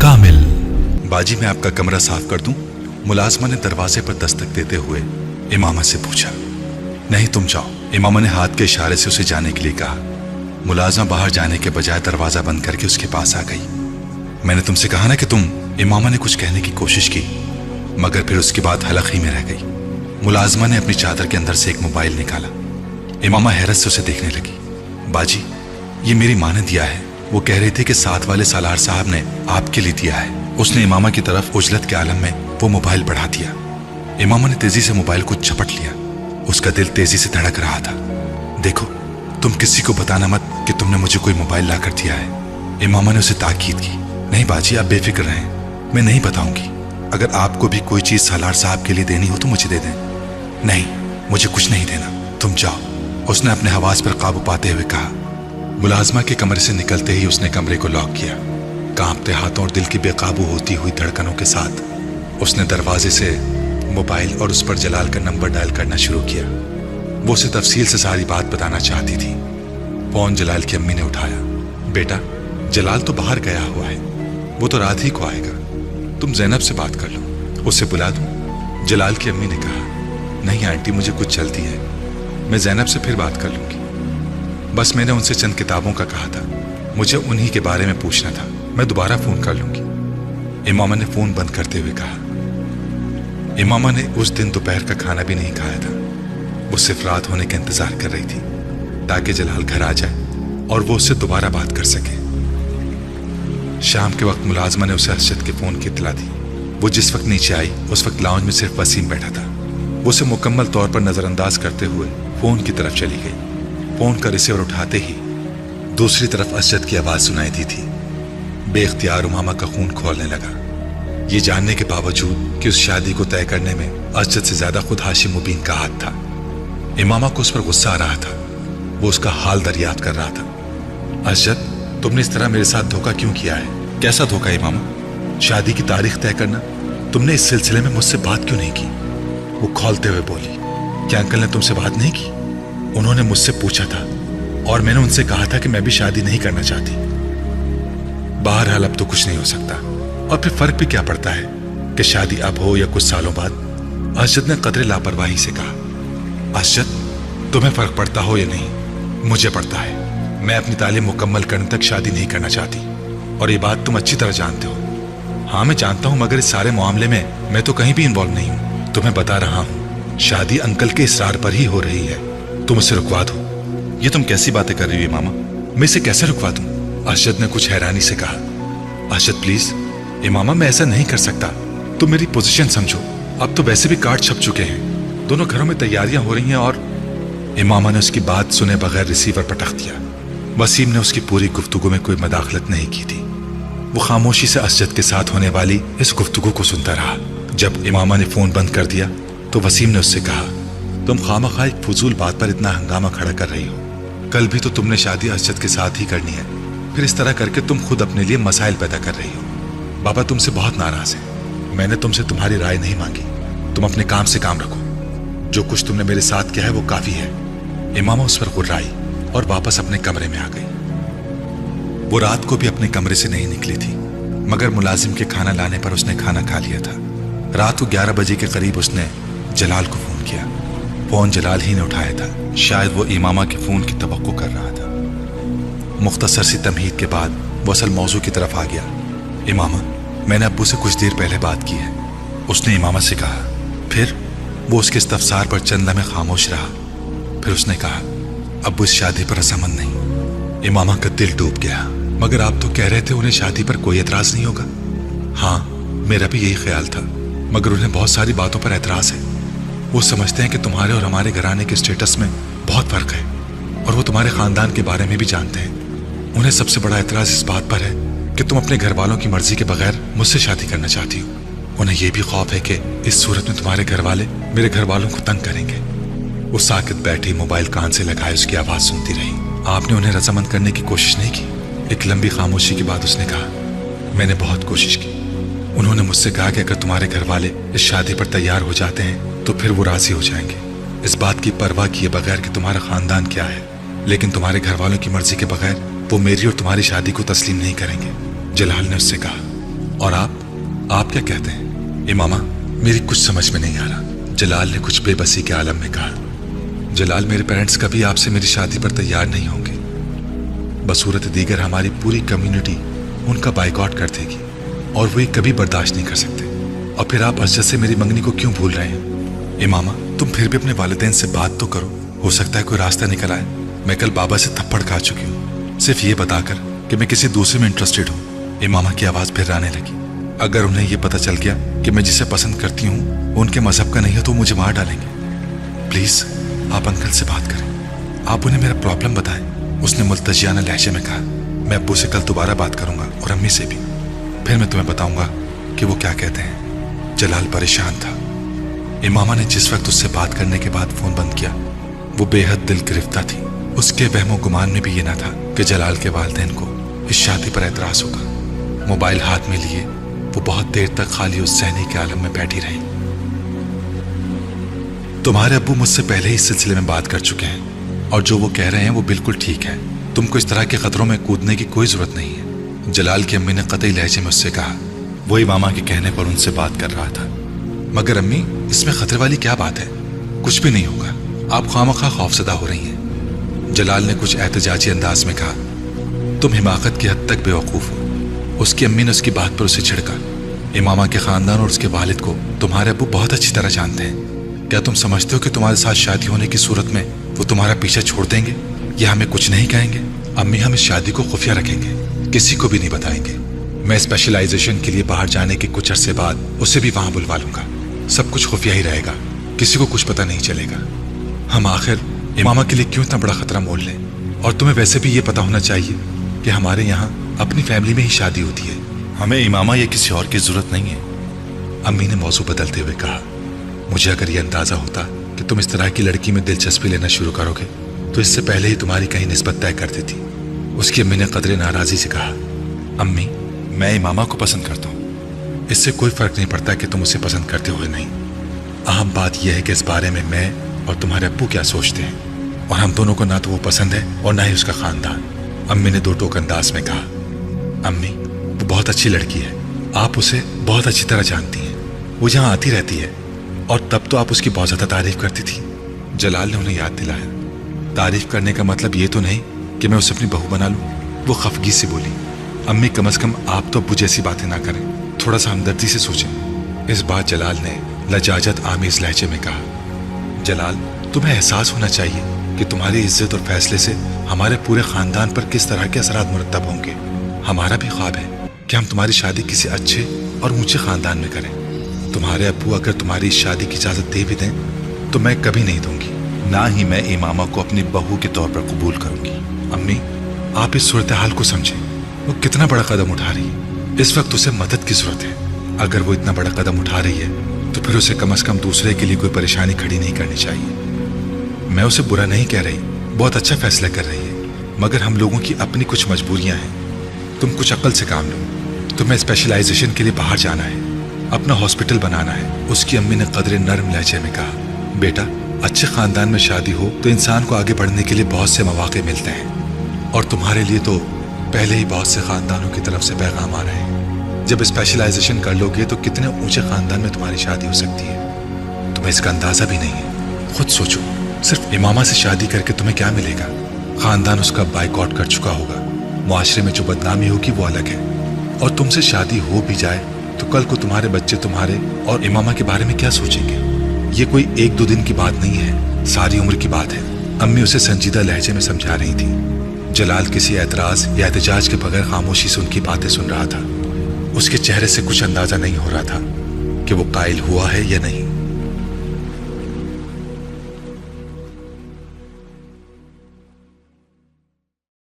कामिल। बाजी मैं आपका कमरा साफ कर दूं? मुलाजमा ने दरवाजे पर दस्तक देते हुए इमामा से पूछा। नहीं, तुम जाओ, इमामा ने हाथ के इशारे से उसे जाने के लिए कहा। मुलाजमा बाहर जाने के बजाय दरवाजा बंद करके उसके पास आ गई। मैंने तुमसे कहा ना कि तुम। इमामा ने कुछ कहने की कोशिश की मगर फिर उसकी बात हलक ही में रह गई। मुलाजमा ने अपनी चादर के अंदर से एक मोबाइल निकाला। इमामा हैरत से उसे देखने लगी। बाजी, ये मेरी माँ ने दिया है। वो कह रही थी कि साथ वाले सालार साहब ने आपके लिए दिया है। उसने इमामा की तरफ उजलत के आलम में वो मोबाइल बढ़ा दिया। इमामा ने तेजी से मोबाइल को झपट लिया। उसका दिल तेजी से धड़क रहा था। देखो, तुम किसी को बताना मत कि तुमने मुझे कोई मोबाइल ला कर दिया है। इमामा ने उसे ताकीद की। नहीं बाजी, आप बेफिक्र रहें, मैं नहीं बताऊंगी। अगर आपको भी कोई चीज सालार साहब के लिए देनी हो तो मुझे दे दें। नहीं, मुझे कुछ नहीं देना, तुम जाओ, उसने अपने हवास पर काबू पाते हुए कहा। मुलाजमा के कमरे से निकलते ही उसने कमरे को लॉक किया। कांपते हाथों और दिल की बेकाबू होती हुई धड़कनों के साथ उसने दरवाजे से मोबाइल और उस पर जलाल का नंबर डायल करना शुरू किया। वो उसे तफसील से सारी बात बताना चाहती थी। फोन जलाल की अम्मी ने उठाया। बेटा, जलाल तो बाहर गया हुआ है, वो तो रात ही को आएगा, तुम जैनब से बात कर लो, उसे बुला दो। जलाल की अम्मी ने कहा। नहीं आंटी, मुझे कुछ चलती है, मैं जैनब से फिर बात कर लूंगी। बस मैंने उनसे चंद किताबों का कहा था, मुझे उन्हीं के बारे में पूछना था, मैं दोबारा फोन कर लूंगी। इमामा ने फोन बंद करते हुए कहा। इमामा ने उस दिन दोपहर का खाना भी नहीं खाया था। वो सिर्फ रात होने का इंतजार कर रही थी ताकि जलाल घर आ जाए और वो उससे दोबारा बात कर सके। शाम के वक्त मुलाजमा ने उसे अरशद के फोन की इत्तला दी। वो जिस वक्त नीचे आई उस वक्त लाउंज में सिर्फ वसीम बैठा था। वो उसे मुकम्मल तौर पर नजरअंदाज करते हुए फोन की तरफ चली गई। फोन का रिसीवर उठाते ही दूसरी तरफ अरशद की आवाज सुनाई दी थी। बेख्तियार उमामा का खून खौलने लगा। ये जानने के बावजूद कि उस शादी को तय करने में अरशद से ज्यादा खुद हाशिम मुबीन का हाथ था। इमामा को उस पर गुस्सा आ रहा था। वो उसका हाल दरियाफ्त कर रहा था। अरशद, तुमने इस तरह मेरे साथ धोखा क्यों किया है? कैसा धोखा इमामा? शादी की तारीख तय करना, तुमने इस सिलसिले में मुझसे बात क्यों नहीं की? वो खौलते हुए बोली। क्या अंकल ने तुमसे बात नहीं की? उन्होंने मुझसे पूछा था और मैंने उनसे कहा था कि मैं भी शादी नहीं करना चाहती। बहरहाल अब तो कुछ नहीं हो सकता, और फिर फर्क भी क्या पड़ता है कि शादी अब हो या कुछ सालों बाद? अरशद ने कदरे लापरवाही से कहा। अरशद, तुम्हें फर्क पड़ता हो या नहीं, मुझे पड़ता है। मैं अपनी तालीम मुकम्मल करने तक शादी नहीं करना चाहती, और ये बात तुम अच्छी तरह जानते हो। हाँ, मैं जानता हूं, मगर इस सारे मामले में मैं तो कहीं भी इन्वॉल्व नहीं हूं। तुम्हें बता रहा हूं, शादी अंकल के इसरार पर ही हो रही है। तुम उसे रुकवा दो। ये तुम कैसी बातें कर रही हो मामा? मैं इसे कैसे रुकवा दूं? अरशद ने कुछ हैरानी से कहा। अरशद प्लीज। इमामा, मैं ऐसा नहीं कर सकता, तुम मेरी पोजीशन समझो। अब तो वैसे भी कार्ड छप चुके हैं, दोनों घरों में तैयारियां हो रही हैं। और इमामा ने उसकी बात सुने बगैर रिसीवर पटक दिया। वसीम ने उसकी पूरी गुफ्तगू में कोई मदाखलत नहीं की थी। वो खामोशी से अरशद के साथ होने वाली इस गुफ्तगू को सुनता रहा। जब इमामा ने फोन बंद कर दिया तो वसीम ने उससे कहा, तुम खामखा एक फजूल बात पर इतना हंगामा खड़ा कर रही हो। कल भी तो तुमने शादी अरशद के साथ ही करनी है, फिर इस तरह करके तुम खुद अपने लिए मसाइल पैदा कर रही हो। बाबा तुमसे बहुत नाराज है। मैंने तुमसे तुम्हारी राय नहीं मांगी, तुम अपने काम से काम रखो। जो कुछ तुमने मेरे साथ किया है वो काफी है। इमामा उस पर गुर्राई और वापस अपने कमरे में आ गई। वो रात को भी अपने कमरे से नहीं निकली थी, मगर मुलाजिम के खाना लाने पर उसने खाना खा लिया था। रात को 11 बजे के करीब उसने जलाल को फोन किया। फोन जलाल ही ने उठाया था। शायद वो इमामा के फोन की तवक्को कर रहा था। मुख्तसर सी तमहीद के बाद वो असल मौजू की तरफ आ गया। इमामा, मैंने अब्बू से कुछ देर पहले बात की है, उसने इमामा से कहा। फिर वो उसके इस्तफसार पर चंद लम्हे खामोश रहा। फिर उसने कहा, अब्बू इस शादी पर रजामंद नहीं। इमामा का दिल डूब गया। मगर आप तो कह रहे थे उन्हें शादी पर कोई एतराज नहीं होगा। हाँ, मेरा भी यही ख्याल था, मगर उन्हें बहुत सारी बातों पर एतराज है। वो समझते हैं कि तुम्हारे और हमारे घराने के स्टेटस में बहुत फर्क है, और वो तुम्हारे खानदान के बारे में भी जानते हैं। उन्हें सबसे बड़ा एतराज इस बात पर है कि तुम अपने घर वालों की मर्जी के बगैर मुझसे शादी करना चाहती हो। उन्हें यह भी खौफ है कि इस सूरत में तुम्हारे घर वाले मेरे घर वालों को तंग करेंगे। वो साकित बैठी मोबाइल कान से लगाए उसकी आवाज सुनती रही। आपने उन्हें रजामंद करने की कोशिश नहीं की? एक लंबी खामोशी के बाद उसने कहा, मैंने बहुत कोशिश की। उन्होंने मुझसे कहा कि अगर तुम्हारे घर वाले इस शादी पर तैयार हो जाते हैं तो फिर वो राजी हो जाएंगे, इस बात की परवाह किए बगैर कि तुम्हारा खानदान क्या है। लेकिन तुम्हारे घर वालों की मर्जी के बगैर वो मेरी और तुम्हारी शादी को तस्लीम नहीं करेंगे, जलाल ने उससे कहा। और आप क्या कहते हैं? इमामा, मेरी कुछ समझ में नहीं आ रहा। जलाल ने कुछ बेबसी के आलम में कहा। जलाल, मेरे पेरेंट्स कभी आपसे मेरी शादी पर तैयार नहीं होंगे। बसूरत दीगर हमारी पूरी कम्युनिटी उनका बाइकआउट कर देगी और वो ये कभी बर्दाश्त नहीं कर सकते। और फिर आप अजद से मेरी मंगनी को क्यों भूल रहे हैं? इमामा, तुम फिर भी अपने वालिदैन से बात तो करो, हो सकता है कोई रास्ता निकल आए। मैं कल बाबा से थप्पड़ खा चुकी हूँ, सिर्फ ये बताकर कि मैं किसी दूसरे में इंटरेस्टेड हूँ। इमामा की आवाज़ फिर आने लगी। अगर उन्हें यह पता चल गया कि मैं जिसे पसंद करती हूँ उनके मजहब का नहीं है तो मुझे मार डालेंगे। प्लीज़ आप अंकल से बात करें, आप उन्हें मेरा प्रॉब्लम बताएं। उसने मुल्तजियाना लहजे में कहा। मैं अब्बू से कल दोबारा बात करूंगा और अम्मी से भी, फिर मैं तुम्हें बताऊंगा कि वो क्या कहते हैं। जलाल परेशान था। इमामा ने जिस वक्त उससे बात करने के बाद फोन बंद किया वो बेहद दिल गिरफ्तार थी। उसके वहमो गुमान में भी ये ना था कि जलाल के वालिदैन को इस शादी पर एतराज होगा। मोबाइल हाथ में लिए वो बहुत देर तक खाली उस सहने के आलम में बैठी रही। तुम्हारे अब्बू मुझसे पहले ही इस सिलसिले में बात कर चुके हैं और जो वो कह रहे हैं वो बिल्कुल ठीक है। तुमको इस तरह के खतरों में कूदने की कोई जरूरत नहीं है। जलाल की अम्मी ने कतई लहजे में उससे कहा। वो इमामा के कहने पर उनसे बात कर रहा था। मगर अम्मी, इसमें खतरे वाली क्या बात है? कुछ भी नहीं होगा, आप खामखा खौफजदा हो रही हैं। जलाल ने कुछ एहतजाजी अंदाज में कहा। तुम हिमाकत की हद तक बेवकूफ़ हो। उसकी अम्मी ने उसकी बात पर उसे छिड़का। इमामा के खानदान और उसके वालिद को तुम्हारे अब्बू बहुत अच्छी तरह जानते हैं। क्या तुम समझते हो कि तुम्हारे साथ शादी होने की सूरत में वो तुम्हारा पीछा छोड़ देंगे या हमें कुछ नहीं कहेंगे? अम्मी, हम इस शादी को खुफिया रखेंगे, किसी को भी नहीं बताएंगे। मैं स्पेशलाइजेशन के लिए बाहर जाने के कुछ अरसे बाद उसे भी वहां बुलवा लूंगा। सब कुछ खुफिया ही रहेगा, किसी को कुछ पता नहीं चलेगा। हम आखिर इमामा के लिए क्यों इतना बड़ा खतरा मोल लें? और तुम्हें वैसे भी ये पता होना चाहिए कि हमारे यहाँ अपनी फैमिली में ही शादी होती है। हमें इमामा या किसी और की जरूरत नहीं है। अम्मी ने मौजू बदलते हुए कहा। मुझे अगर ये अंदाजा होता कि तुम इस तरह की लड़की में दिलचस्पी लेना शुरू करोगे तो इससे पहले ही तुम्हारी कहीं निस्बत तय कर देती। उसकी अम्मी ने कदरे नाराजी से कहा। अम्मी, मैं इमामा को पसंद करता हूँ, इससे कोई फर्क नहीं पड़ता कि तुम उसे पसंद करते हो या नहीं। अहम बात यह है कि इस बारे में मैं और तुम्हारे अब्बू क्या सोचते हैं, और हम दोनों को ना तो वो पसंद है और ना ही उसका खानदान। अम्मी ने दो टोक अंदाज में कहा। अम्मी, वो बहुत अच्छी लड़की है, आप उसे बहुत अच्छी तरह जानती हैं। वो यहाँ आती रहती है और तब तो आप उसकी बहुत ज़्यादा तारीफ करती थी। जलाल ने उन्हें याद दिलाया। तारीफ करने का मतलब ये तो नहीं कि मैं उसे अपनी बहू बना लूँ। वो खफगी से बोली। अम्मी, कम से कम आप तो अब्बू जैसी बातें ना करें, थोड़ा सा हमदर्दी से सोचें। इस बात जलाल ने लजाजत आमेज लहजे में कहा। जलाल, तुम्हें एहसास होना चाहिए कि तुम्हारी इज्जत और फैसले से हमारे पूरे खानदान पर किस तरह के असरात मुरतब होंगे। हमारा भी ख्वाब है कि हम तुम्हारी शादी किसी अच्छे और ऊंचे खानदान में करें। तुम्हारे अब्बू अगर तुम्हारी इस शादी की इजाज़त दे भी दें तो मैं कभी नहीं दूंगी, ना ही मैं इमामा को अपनी बहू के तौर पर कबूल करूंगी। अम्मी, आप इस सूरत हाल को समझें। वो कितना बड़ा कदम उठा रही है, इस वक्त उसे मदद की जरूरत है। अगर वो इतना बड़ा कदम उठा रही है तो फिर उसे कम से कम दूसरे के लिए कोई परेशानी खड़ी नहीं करनी चाहिए। मैं उसे बुरा नहीं कह रही, बहुत अच्छा फैसला कर रही है, मगर हम लोगों की अपनी कुछ मजबूरियां हैं। तुम कुछ अक्ल से काम लो। तुम्हें स्पेशलाइजेशन के लिए बाहर जाना है, अपना हॉस्पिटल बनाना है। उसकी अम्मी ने कदरे नरम लहजे में कहा। बेटा, अच्छे खानदान में शादी हो तो इंसान को आगे बढ़ने के लिए बहुत से मौके मिलते हैं, और तुम्हारे लिए तो पहले ही बहुत से खानदानों की तरफ से पैगाम आ रहे हैं। जब स्पेशलाइजेशन कर लोगे तो कितने ऊंचे खानदान में तुम्हारी शादी हो सकती है, तुम्हें इसका अंदाजा भी नहीं है। खुद सोचो, सिर्फ इमामा से शादी करके तुम्हें क्या मिलेगा? खानदान उसका बाइकआउट कर चुका होगा, मुआशरे में जो बदनामी होगी वो अलग है। और तुमसे शादी हो भी जाए तो कल को तुम्हारे बच्चे तुम्हारे और इमामा के बारे में क्या सोचेंगे? ये कोई एक दो दिन की बात नहीं है, सारी उम्र की बात है। अम्मी उसे संजीदा लहजे में समझा रही थी। जलाल किसी एतराज या एहतजाज के बगैर खामोशी से उनकी बातें सुन रहा था। उसके चेहरे से कुछ अंदाजा नहीं हो रहा था कि वो कायल हुआ है या नहीं।